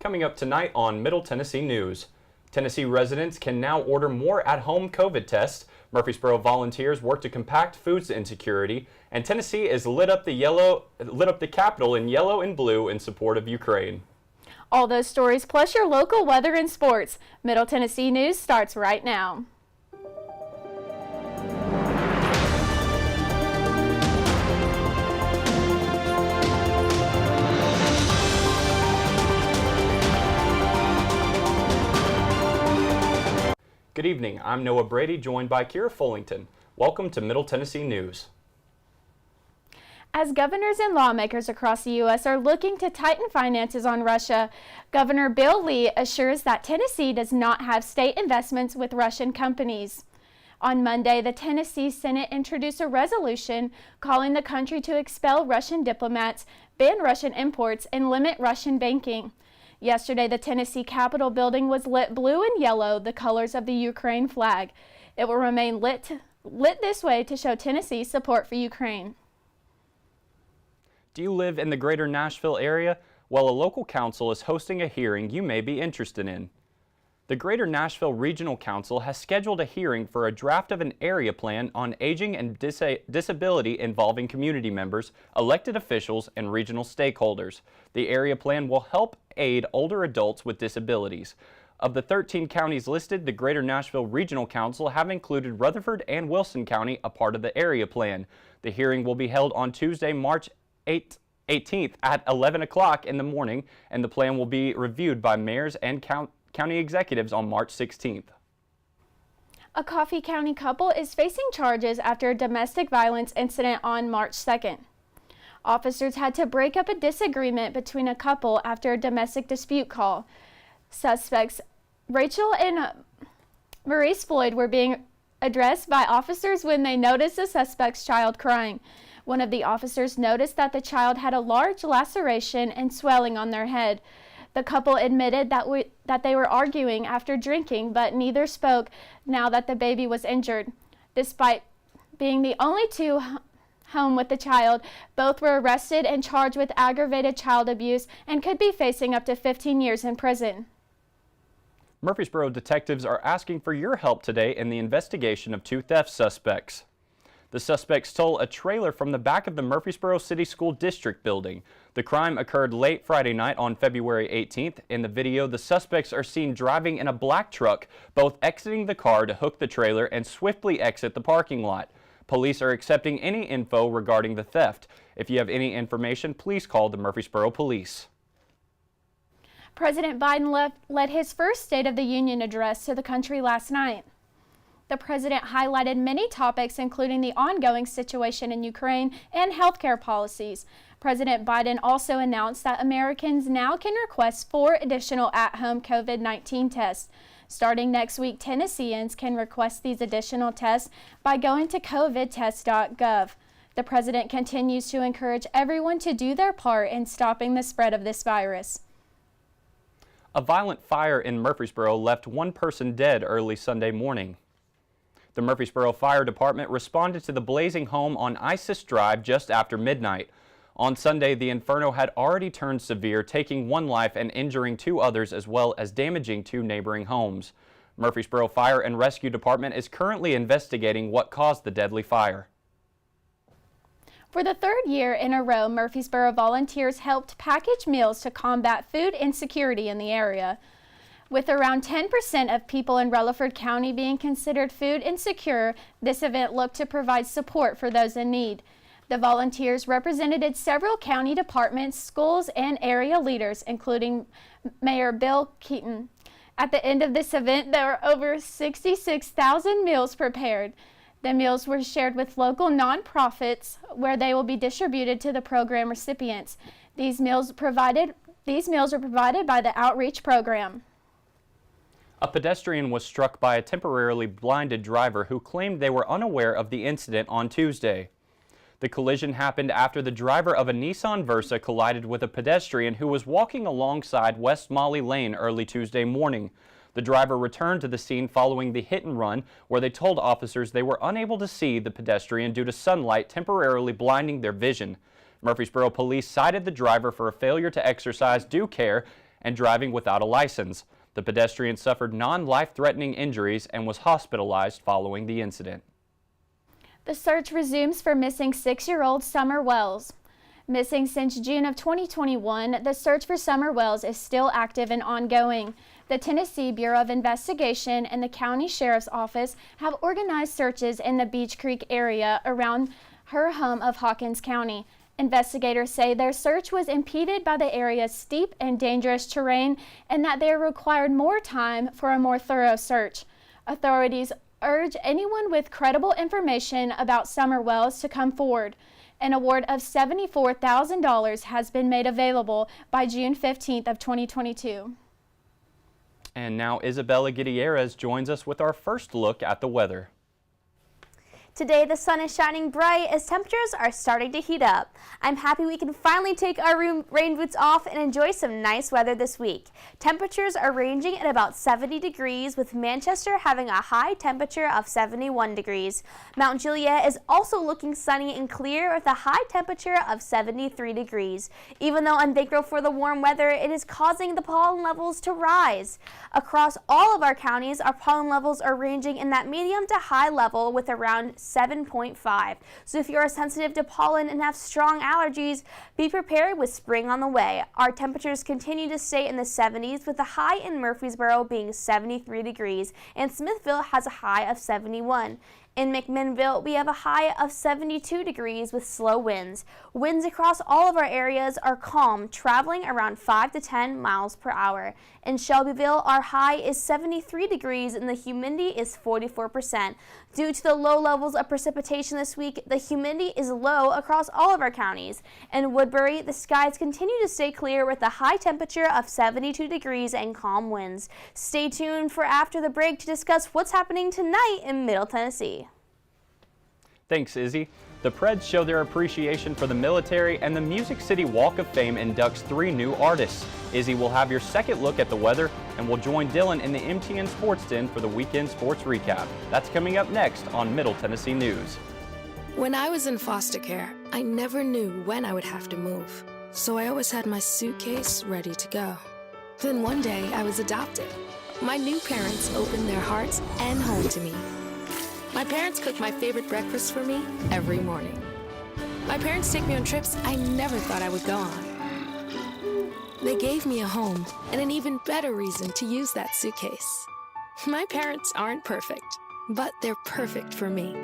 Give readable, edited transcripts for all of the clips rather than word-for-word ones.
Coming up tonight on Middle Tennessee News. Tennessee residents can now order more at-home COVID tests. Murfreesboro volunteers work to combat food insecurity, and Tennessee is lit up the Capitol in yellow and blue in support of Ukraine. All those stories plus your local weather and sports. Middle Tennessee News starts right now. Good evening, I'm Noah Brady, joined by Kira Fullington. Welcome to Middle Tennessee News. As governors and lawmakers across the U.S. are looking to tighten finances on Russia, Governor Bill Lee assures that Tennessee does not have state investments with Russian companies. On Monday, the Tennessee Senate introduced a resolution calling the country to expel Russian diplomats, ban Russian imports, and limit Russian banking. Yesterday, the Tennessee Capitol building was lit blue and yellow, the colors of the Ukraine flag. It will remain lit this way to show Tennessee's support for Ukraine. Do you live in the greater Nashville area? Well, a local council is hosting a hearing you may be interested in. The Greater Nashville Regional Council has scheduled a hearing for a draft of an area plan on aging and disability involving community members, elected officials, and regional stakeholders. The area plan will help aid older adults with disabilities. Of the 13 counties listed, the Greater Nashville Regional Council have included Rutherford and Wilson County a part of the area plan. The hearing will be held on Tuesday, March 18th at 11 o'clock in the morning, and the plan will be reviewed by mayors and county executives on March 16th. A Coffee County couple is facing charges after a domestic violence incident on March 2nd. Officers had to break up a disagreement between a couple after a domestic dispute call. Suspects Rachel and Maurice Floyd were being addressed by officers when they noticed the suspect's child crying. One of the officers noticed that the child had a large laceration and swelling on their head. The couple admitted that they were arguing after drinking, but neither spoke now that the baby was injured. Despite being the only two home with the child, both were arrested and charged with aggravated child abuse and could be facing up to 15 years in prison. Murfreesboro detectives are asking for your help today in the investigation of two theft suspects. The suspects stole a trailer from the back of the Murfreesboro City School District building. The crime occurred late Friday night on February 18th. In the video, the suspects are seen driving in a black truck, both exiting the car to hook the trailer and swiftly exit the parking lot. Police are accepting any info regarding the theft. If you have any information, please call the Murfreesboro Police. President Biden led his first State of the Union address to the country last night. The president highlighted many topics, including the ongoing situation in Ukraine and healthcare policies. President Biden also announced that Americans now can request 4 additional at-home COVID-19 tests. Starting next week, Tennesseans can request these additional tests by going to covidtest.gov. The president continues to encourage everyone to do their part in stopping the spread of this virus. A violent fire in Murfreesboro left one person dead early Sunday morning. The Murfreesboro Fire Department responded to the blazing home on Isis Drive just after midnight. On Sunday, the inferno had already turned severe, taking one life and injuring 2 others, as well as damaging 2 neighboring homes. Murfreesboro Fire and Rescue Department is currently investigating what caused the deadly fire. For the 3rd year in a row, Murfreesboro volunteers helped package meals to combat food insecurity in the area. With around 10% of people in Rutherford County being considered food insecure, this event looked to provide support for those in need. The volunteers represented several county departments, schools, and area leaders, including Mayor Bill Keaton. At the end of this event, there were over 66,000 meals prepared. The meals were shared with local nonprofits, where they will be distributed to the program recipients. These meals are provided by the Outreach Program. A pedestrian was struck by a temporarily blinded driver who claimed they were unaware of the incident on Tuesday. The collision happened after the driver of a Nissan Versa collided with a pedestrian who was walking alongside West Molly Lane early Tuesday morning. The driver returned to the scene following the hit and run, where they told officers they were unable to see the pedestrian due to sunlight temporarily blinding their vision. Murfreesboro police cited the driver for a failure to exercise due care and driving without a license. The pedestrian suffered non-life-threatening injuries and was hospitalized following the incident. The search resumes for missing 6-year-old Summer Wells. Missing since June of 2021, the search for Summer Wells is still active and ongoing. The Tennessee Bureau of Investigation and the County Sheriff's Office have organized searches in the Beech Creek area around her home of Hawkins County. Investigators say their search was impeded by the area's steep and dangerous terrain and that they required more time for a more thorough search. Authorities urge anyone with credible information about Summer Wells to come forward. An award of $74,000 has been made available by June 15th of 2022. And now Isabella Gutierrez joins us with our first look at the weather. Today the sun is shining bright as temperatures are starting to heat up. I'm happy we can finally take our rain boots off and enjoy some nice weather this week. Temperatures are ranging at about 70 degrees with Manchester having a high temperature of 71 degrees. Mount Juliet is also looking sunny and clear with a high temperature of 73 degrees. Even though I'm thankful for the warm weather, it is causing the pollen levels to rise. Across all of our counties, our pollen levels are ranging in that medium to high level with around 7.5. So if you're sensitive to pollen and have strong allergies, be prepared with spring on the way. Our temperatures continue to stay in the 70s with a high in Murfreesboro being 73 degrees and Smithville has a high of 71. In McMinnville, we have a high of 72 degrees with slow winds. Winds across all of our areas are calm, traveling around 5 to 10 miles per hour. In Shelbyville, our high is 73 degrees and the humidity is 44%. Due to the low levels of precipitation this week, the humidity is low across all of our counties. In Woodbury, the skies continue to stay clear with a high temperature of 72 degrees and calm winds. Stay tuned for after the break to discuss what's happening tonight in Middle Tennessee. Thanks, Izzy. The Preds show their appreciation for the military, and the Music City Walk of Fame inducts 3 new artists. Izzy will have your second look at the weather, and will join Dylan in the MTN Sports Den for the weekend sports recap. That's coming up next on Middle Tennessee News. When I was in foster care, I never knew when I would have to move, so I always had my suitcase ready to go. Then one day, I was adopted. My new parents opened their hearts and home to me. My parents cook my favorite breakfast for me every morning. My parents take me on trips I never thought I would go on. They gave me a home and an even better reason to use that suitcase. My parents aren't perfect, but they're perfect for me.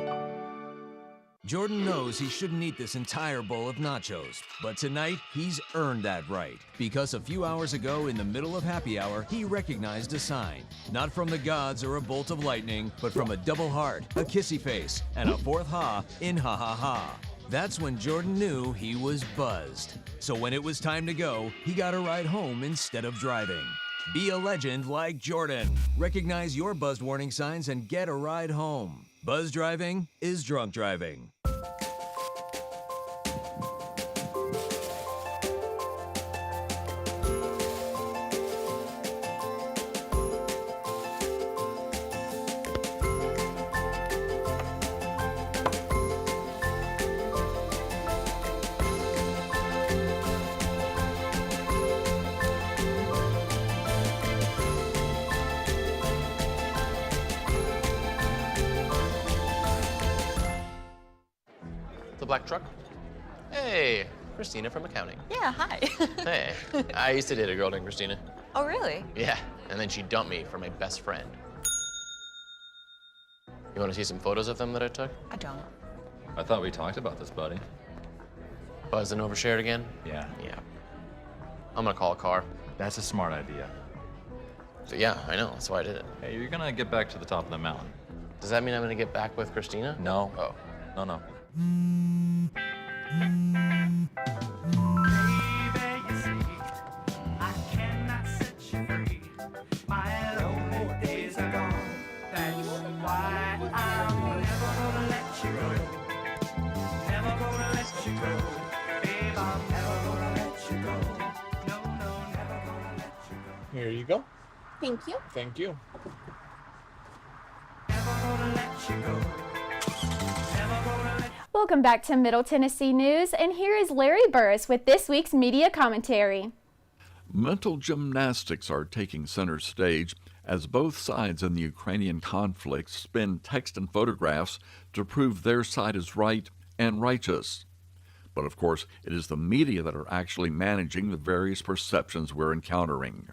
Jordan knows he shouldn't eat this entire bowl of nachos, but tonight he's earned that right because a few hours ago in the middle of happy hour, he recognized a sign, not from the gods or a bolt of lightning, but from a double heart, a kissy face, and a fourth ha in ha ha ha. That's when Jordan knew he was buzzed. So when it was time to go, he got a ride home instead of driving. Be a legend like Jordan. Recognize your buzzed warning signs and get a ride home. Buzz driving is drunk driving. The black truck? Hey, Christina from accounting. Yeah, hi. Hey, I used to date a girl named Christina. Oh, really? Yeah, and then she dumped me for my best friend. You want to see some photos of them that I took? I don't. I thought we talked about this, buddy. Buzzed and overshared again? Yeah. Yeah. I'm gonna call a car. That's a smart idea. So yeah, I know, that's why I did it. Hey, you're gonna get back to the top of the mountain. Does that mean I'm gonna get back with Christina? No. Oh. No. Here you go. Thank you. Thank you. Welcome back to Middle Tennessee News, and here is Larry Burris with this week's media commentary. Mental gymnastics are taking center stage as both sides in the Ukrainian conflict spin text and photographs to prove their side is right and righteous. But of course, it is the media that are actually managing the various perceptions we're encountering.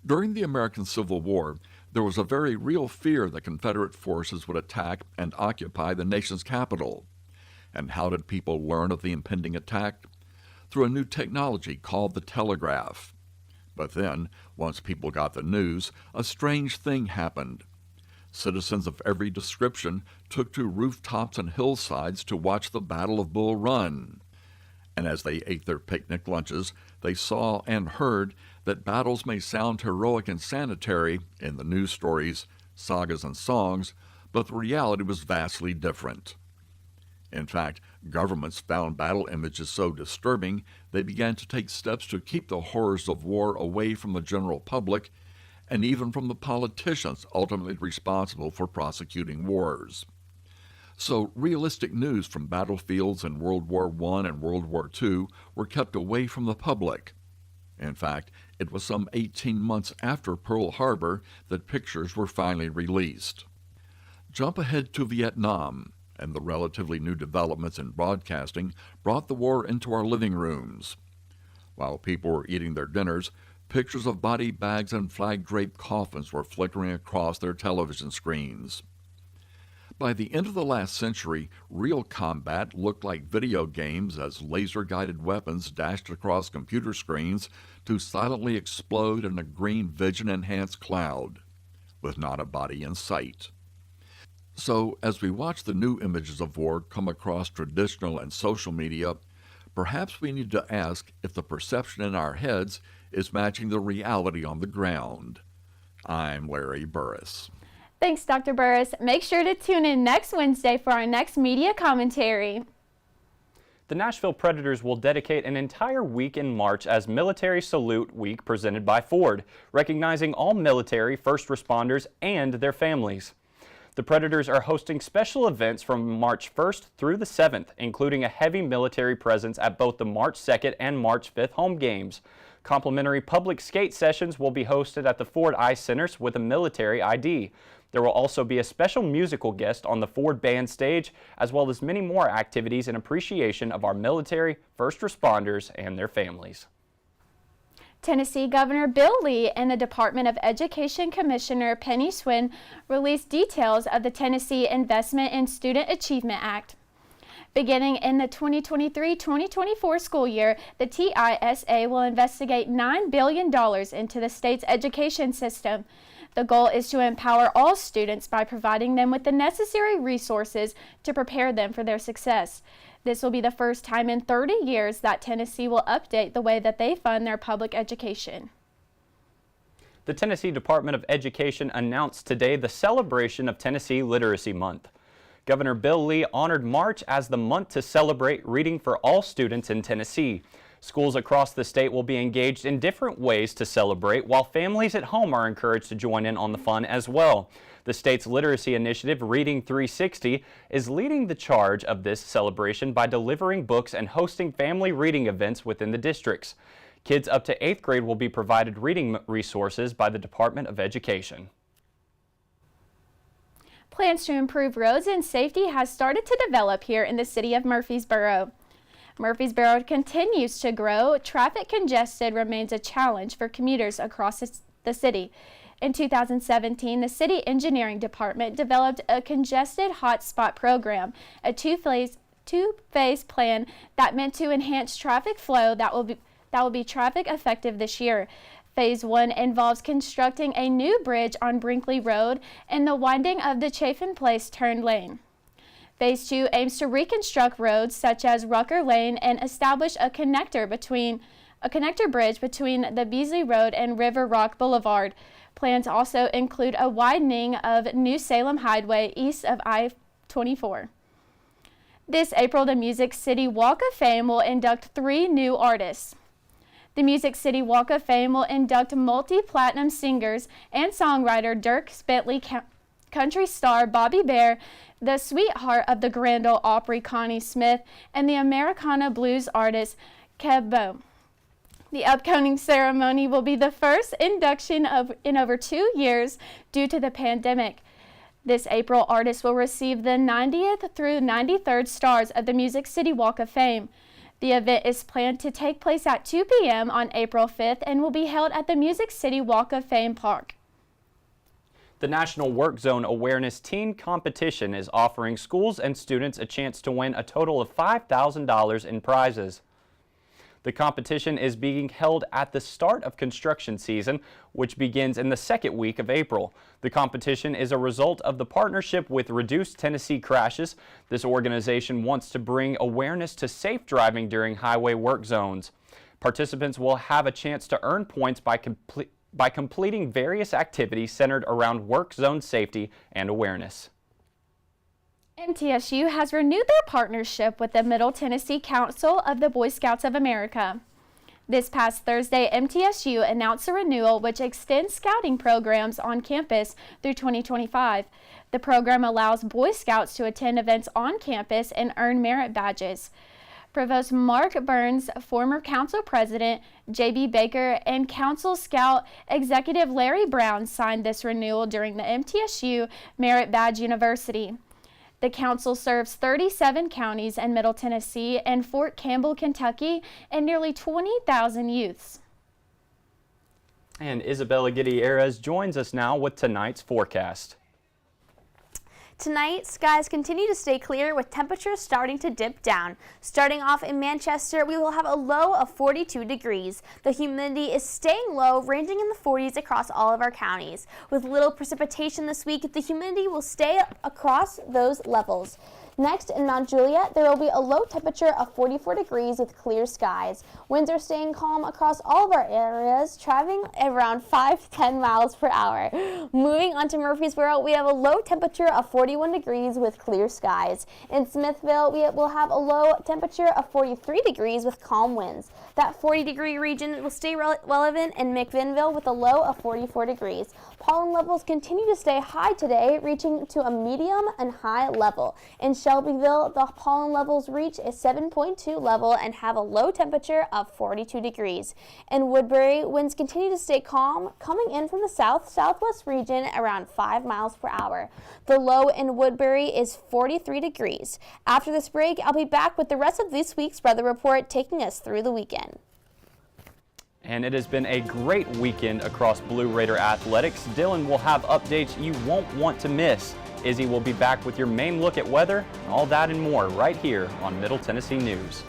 During the American Civil War, there was a very real fear that Confederate forces would attack and occupy the nation's capital. And how did people learn of the impending attack? Through a new technology called the telegraph. But then, once people got the news, a strange thing happened. Citizens of every description took to rooftops and hillsides to watch the Battle of Bull Run. And as they ate their picnic lunches, they saw and heard that battles may sound heroic and sanitary in the news stories, sagas, and songs, but the reality was vastly different. In fact, governments found battle images so disturbing they began to take steps to keep the horrors of war away from the general public and even from the politicians ultimately responsible for prosecuting wars. So realistic news from battlefields in World War I and World War II were kept away from the public. In fact, it was some 18 months after Pearl Harbor that pictures were finally released. Jump ahead to Vietnam, and the relatively new developments in broadcasting brought the war into our living rooms. While people were eating their dinners, pictures of body bags and flag-draped coffins were flickering across their television screens. By the end of the last century, real combat looked like video games as laser-guided weapons dashed across computer screens to silently explode in a green vision-enhanced cloud, with not a body in sight. So, as we watch the new images of war come across traditional and social media, perhaps we need to ask if the perception in our heads is matching the reality on the ground. I'm Larry Burris. Thanks, Dr. Burris. Make sure to tune in next Wednesday for our next media commentary. The Nashville Predators will dedicate an entire week in March as Military Salute Week presented by Ford, recognizing all military, first responders, and their families. The Predators are hosting special events from March 1st through the 7th, including a heavy military presence at both the March 2nd and March 5th home games. Complimentary public skate sessions will be hosted at the Ford Ice Centers with a military ID. There will also be a special musical guest on the Ford Band stage, as well as many more activities in appreciation of our military, first responders, and their families. Tennessee Governor Bill Lee and the Department of Education Commissioner Penny Swin released details of the Tennessee Investment in Student Achievement Act. Beginning in the 2023-2024 school year, the TISA will investigate $9 billion into the state's education system. The goal is to empower all students by providing them with the necessary resources to prepare them for their success. This will be the first time in 30 years that Tennessee will update the way that they fund their public education. The Tennessee Department of Education announced today the celebration of Tennessee Literacy Month. Governor Bill Lee honored March as the month to celebrate reading for all students in Tennessee. Schools across the state will be engaged in different ways to celebrate, while families at home are encouraged to join in on the fun as well. The state's literacy initiative, Reading 360, is leading the charge of this celebration by delivering books and hosting family reading events within the districts. Kids up to 8th grade will be provided reading resources by the Department of Education. Plans to improve roads and safety has started to develop here in the city of Murfreesboro. Murfreesboro continues to grow. Traffic congestion remains a challenge for commuters across the city. In 2017, the City Engineering Department developed a congested hotspot program, a two-phase plan that meant to enhance traffic flow that will be traffic effective this year. Phase 1 involves constructing a new bridge on Brinkley Road and the widening of the Chafin Place turn lane. Phase 2 aims to reconstruct roads such as Rucker Lane and establish a connector bridge between the Beasley Road and River Rock Boulevard. Plans also include a widening of New Salem Highway east of I-24. This April, the Music City Walk of Fame will induct 3 new artists. The Music City Walk of Fame will induct multi-platinum singers and songwriter Dirk Bentley, country star Bobby Bare, the sweetheart of the Grand Ole Opry Connie Smith, and the Americana blues artist Kev Bohm. The upcoming ceremony will be the first induction in over 2 years due to the pandemic. This April, artists will receive the 90th through 93rd stars of the Music City Walk of Fame. The event is planned to take place at 2 p.m. on April 5th and will be held at the Music City Walk of Fame Park. The National Work Zone Awareness Teen Competition is offering schools and students a chance to win a total of $5,000 in prizes. The competition is being held at the start of construction season, which begins in the second week of April. The competition is a result of the partnership with Reduce Tennessee Crashes. This organization wants to bring awareness to safe driving during highway work zones. Participants will have a chance to earn points by completing various activities centered around work zone safety and awareness. MTSU has renewed their partnership with the Middle Tennessee Council of the Boy Scouts of America. This past Thursday, MTSU announced a renewal which extends scouting programs on campus through 2025. The program allows Boy Scouts to attend events on campus and earn merit badges. Provost Mark Burns, former council president J.B. Baker, and Council Scout Executive Larry Brown signed this renewal during the MTSU Merit Badge University. The council serves 37 counties in Middle Tennessee and Fort Campbell, Kentucky, and nearly 20,000 youths. And Isabella Gutierrez joins us now with tonight's forecast. Tonight, skies continue to stay clear with temperatures starting to dip down. Starting off in Manchester, we will have a low of 42 degrees. The humidity is staying low, ranging in the 40s across all of our counties. With little precipitation this week, the humidity will stay across those levels. Next, in Mount Juliet, there will be a low temperature of 44 degrees with clear skies. Winds are staying calm across all of our areas, traveling around 5 to 10 miles per hour. Moving on to Murfreesboro, we have a low temperature of 41 degrees with clear skies. In Smithville, we will have a low temperature of 43 degrees with calm winds. That 40-degree region will stay relevant in McMinnville with a low of 44 degrees. Pollen levels continue to stay high today, reaching to a medium and high level. In Shelbyville, the pollen levels reach a 7.2 level and have a low temperature of 42 degrees. In Woodbury, winds continue to stay calm, coming in from the south-southwest region around 5 miles per hour. The low in Woodbury is 43 degrees. After this break, I'll be back with the rest of this week's weather report, taking us through the weekend. And it has been a great weekend across Blue Raider athletics. Dylan will have updates you won't want to miss. Izzy will be back with your main look at weather, all that and more right here on Middle Tennessee News.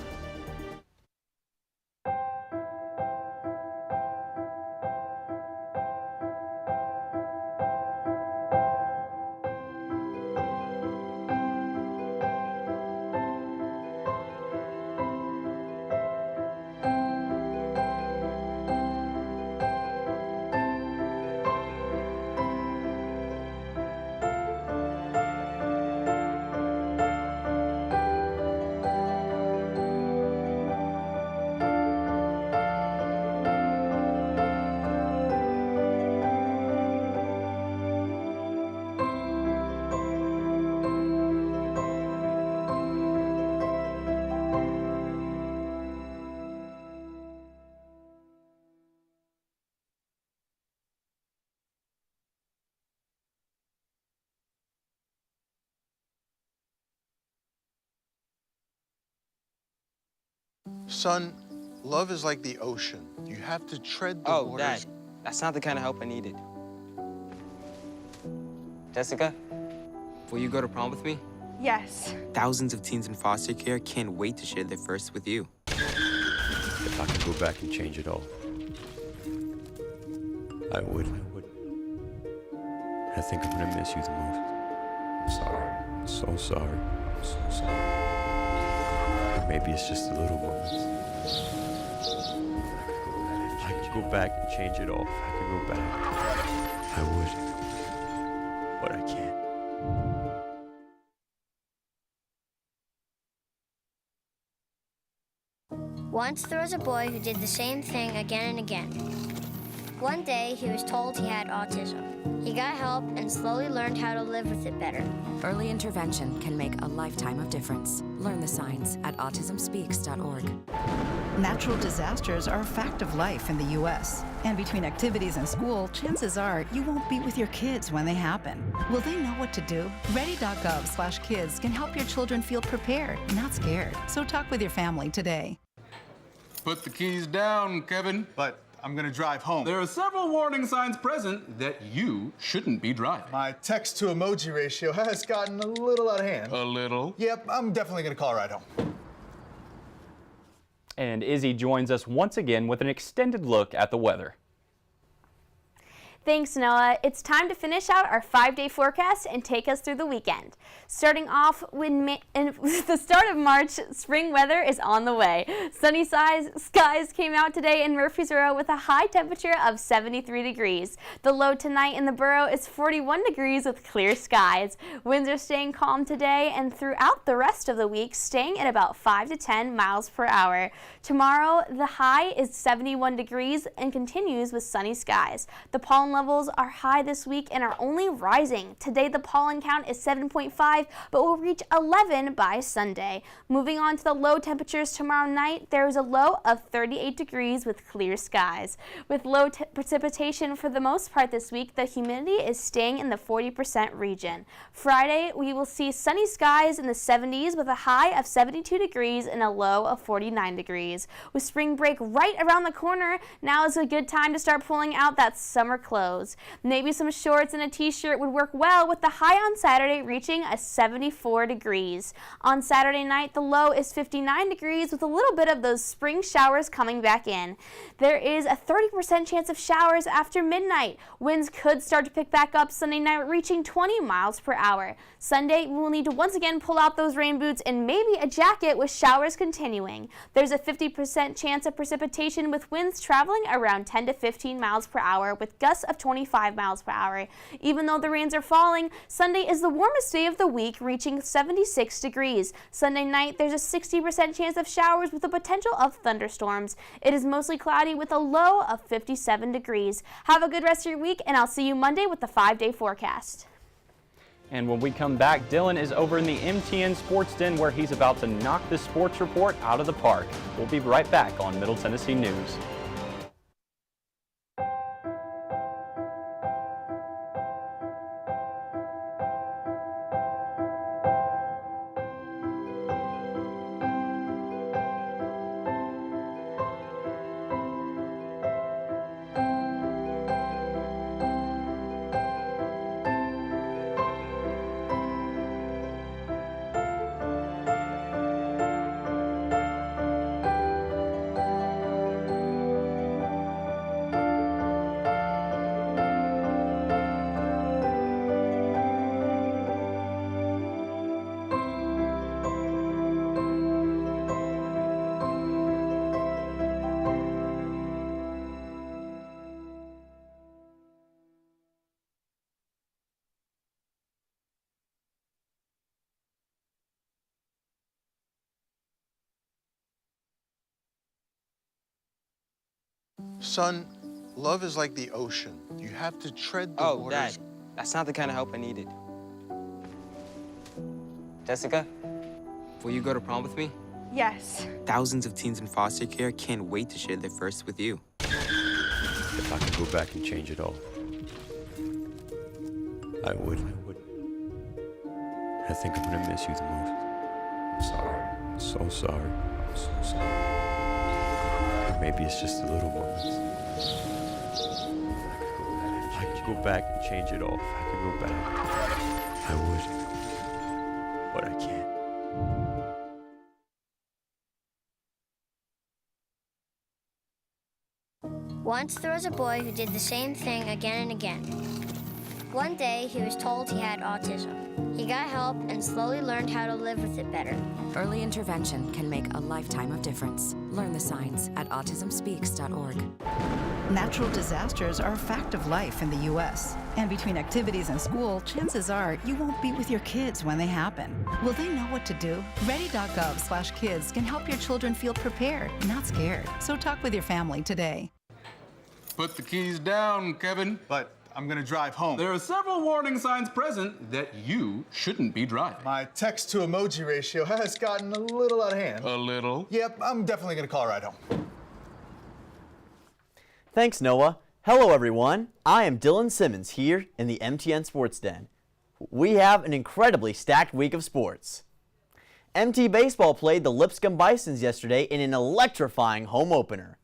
Son, love is like the ocean. You have to tread the Oh, waters. Dad, that's not the kind of help I needed. Jessica, will you go to prom with me? Yes. Thousands of teens in foster care can't wait to share their first with you. If I could go back and change it all, I would. I think I'm gonna miss you the most. I'm sorry. I'm so sorry. I'm so sorry. Or maybe it's just the little moments. If I could go back and change it all. If I could go back, I would. But I can't. Once there was a boy who did the same thing again and again. One day, he was told he had autism. He got help and slowly learned how to live with it better. Early intervention can make a lifetime of difference. Learn the signs at autismspeaks.org. Natural disasters are a fact of life in the U.S. And between activities and school, chances are you won't be with your kids when they happen. Will they know what to do? Ready.gov/kids can help your children feel prepared, not scared. So talk with your family today. Put the keys down, Kevin. But I'm gonna drive home. There are several warning signs present that you shouldn't be driving. My text to emoji ratio has gotten a little out of hand. A little? Yep, I'm definitely gonna call a ride home. And Izzy joins us once again with an extended look at the weather. Thanks, Noah. It's time to finish out our 5-day forecast and take us through the weekend. Starting off with the start of March, spring weather is on the way. Sunny skies came out today in Murfreesboro with a high temperature of 73 degrees. The low tonight in the borough is 41 degrees with clear skies. Winds are staying calm today and throughout the rest of the week, staying at about 5 to 10 miles per hour. Tomorrow, the high is 71 degrees and continues with sunny skies. The pollen levels are high this week and are only rising. Today the pollen count is 7.5, but will reach 11 by Sunday. Moving on to the low temperatures tomorrow night, there is a low of 38 degrees with clear skies. With low precipitation for the most part this week, the humidity is staying in the 40% region. Friday, we will see sunny skies in the 70s with a high of 72 degrees and a low of 49 degrees. With spring break right around the corner, now is a good time to start pulling out that summer clothes. Maybe some shorts and a t-shirt would work well, with the high on Saturday reaching a 74 degrees. On Saturday night, the low is 59 degrees with a little bit of those spring showers coming back in. There is a 30% chance of showers after midnight. Winds could start to pick back up Sunday night, reaching 20 miles per hour. Sunday, we will need to once again pull out those rain boots and maybe a jacket with showers continuing. There's a 50% chance of precipitation with winds traveling around 10 to 15 miles per hour with gusts of 25 miles per hour. Even though the rains are falling, Sunday is the warmest day of the week, reaching 76 degrees. Sunday night, there's a 60% chance of showers with the potential of thunderstorms. It is mostly cloudy with a low of 57 degrees. Have a good rest of your week, and I'll see you Monday with the 5-day forecast. And when we come back, Dylan is over in the MTN Sports Den where he's about to knock the sports report out of the park. We'll be right back on Middle Tennessee News. Son, love is like the ocean. You have to tread the Oh, waters. Dad, that's not the kind of help I needed. Jessica, will you go to prom with me? Yes. Thousands of teens in foster care can't wait to share their first with you. If I could go back and change it all, I would. I think I'm gonna miss you the most. I'm sorry. I'm so sorry. I'm so sorry. Maybe it's just the little moments. If I could go back and change it all, if I could go back, I would. But I can't. Once there was a boy who did the same thing again and again. One day, he was told he had autism. He got help and slowly learned how to live with it better. Early intervention can make a lifetime of difference. Learn the signs at autismspeaks.org. Natural disasters are a fact of life in the U.S. And between activities and school, chances are you won't be with your kids when they happen. Will they know what to do? Ready.gov/kids can help your children feel prepared, not scared. So talk with your family today. Put the keys down, Kevin. But I'm gonna drive home. There are several warning signs present that you shouldn't be driving. My text to emoji ratio has gotten a little out of hand. A little? Yep, I'm definitely gonna call a ride home. Thanks, Noah. Hello, everyone. I am Dylan Simmons here in the MTN Sports Den. We have an incredibly stacked week of sports. MT Baseball played the Lipscomb Bisons yesterday in an electrifying home opener.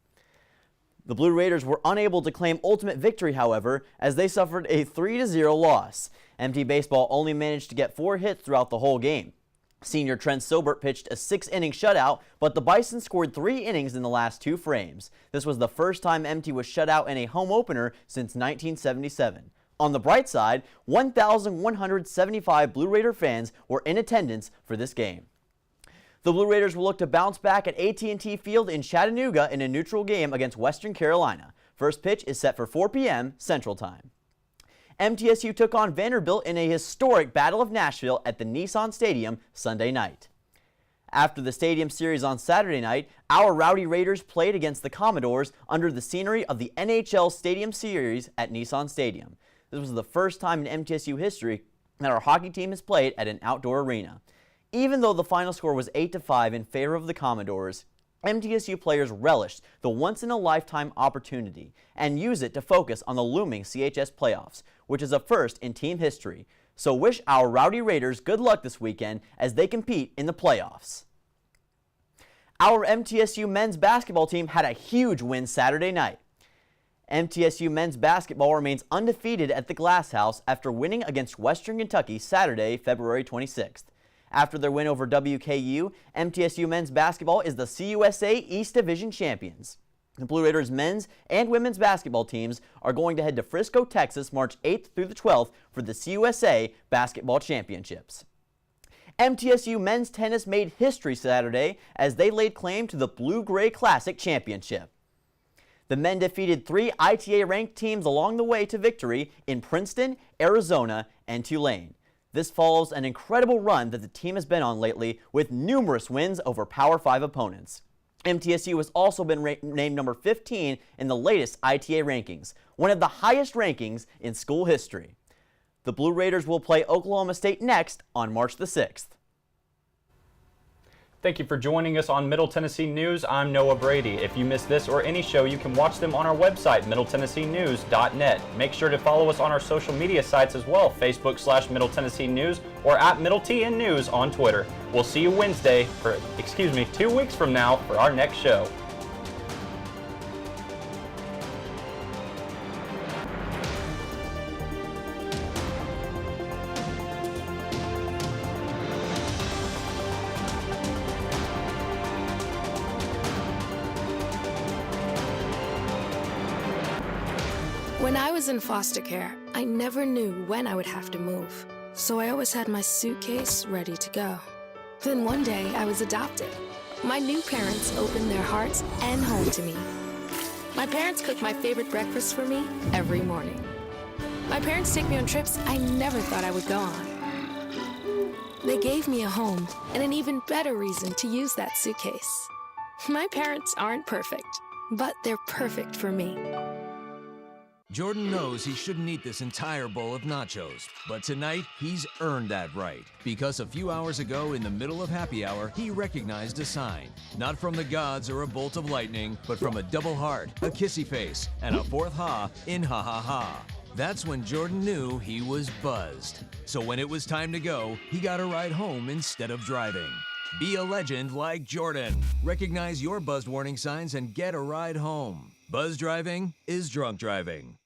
The Blue Raiders were unable to claim ultimate victory, however, as they suffered a 3-0 loss. MT Baseball only managed to get 4 hits throughout the whole game. Senior Trent Sobert pitched a 6-inning shutout, but the Bison scored 3 innings in the last 2 frames. This was the first time MT was shut out in a home opener since 1977. On the bright side, 1,175 Blue Raider fans were in attendance for this game. The Blue Raiders will look to bounce back at AT&T Field in Chattanooga in a neutral game against Western Carolina. First pitch is set for 4 p.m. Central Time. MTSU took on Vanderbilt in a historic Battle of Nashville at the Nissan Stadium Sunday night. After the Stadium Series on Saturday night, our Rowdy Raiders played against the Commodores under the scenery of the NHL Stadium Series at Nissan Stadium. This was the first time in MTSU history that our hockey team has played at an outdoor arena. Even though the final score was 8-5 in favor of the Commodores, MTSU players relished the once-in-a-lifetime opportunity and use it to focus on the looming CHS playoffs, which is a first in team history. So wish our Rowdy Raiders good luck this weekend as they compete in the playoffs. Our MTSU men's basketball team had a huge win Saturday night. MTSU men's basketball remains undefeated at the Glass House after winning against Western Kentucky Saturday, February 26th. After their win over WKU, MTSU men's basketball is the CUSA East Division champions. The Blue Raiders men's and women's basketball teams are going to head to Frisco, Texas, March 8th through the 12th for the CUSA Basketball Championships. MTSU men's tennis made history Saturday as they laid claim to the Blue-Gray Classic Championship. The men defeated 3 ITA-ranked teams along the way to victory in Princeton, Arizona, and Tulane. This follows an incredible run that the team has been on lately with numerous wins over Power 5 opponents. MTSU has also been named number 15 in the latest ITA rankings, one of the highest rankings in school history. The Blue Raiders will play Oklahoma State next on March the 6th. Thank you for joining us on Middle Tennessee News. I'm Noah Brady. If you missed this or any show, you can watch them on our website, middletennesseenews.net. Make sure to follow us on our social media sites as well, Facebook/Middle Tennessee News or at Middle TN News on Twitter. We'll see you Wednesday, 2 weeks from now for our next show. When I was in foster care, I never knew when I would have to move, so I always had my suitcase ready to go. Then one day, I was adopted. My new parents opened their hearts and home to me. My parents cook my favorite breakfast for me every morning. My parents take me on trips I never thought I would go on. They gave me a home and an even better reason to use that suitcase. My parents aren't perfect, but they're perfect for me. Jordan knows he shouldn't eat this entire bowl of nachos, but tonight he's earned that right because a few hours ago in the middle of happy hour, he recognized a sign. Not from the gods or a bolt of lightning, but from a double heart, a kissy face, and a fourth ha in ha ha ha. That's when Jordan knew he was buzzed. So when it was time to go, he got a ride home instead of driving. Be a legend like Jordan. Recognize your buzzed warning signs and get a ride home. Buzz driving is drunk driving.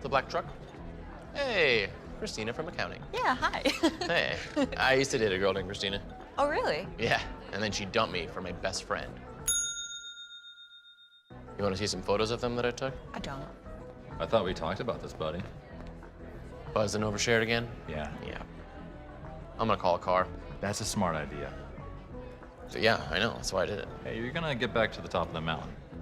The black truck? Hey, Christina from accounting. Yeah, hi. Hey, I used to date a girl named Christina. Oh, really? Yeah, and then she dumped me for my best friend. You want to see some photos of them that I took? I don't. I thought we talked about this, buddy. Buzzed and overshared again? Yeah. Yeah. I'm gonna call a car. That's a smart idea. Yeah, I know. That's why I did it. Hey, you're gonna get back to the top of the mountain.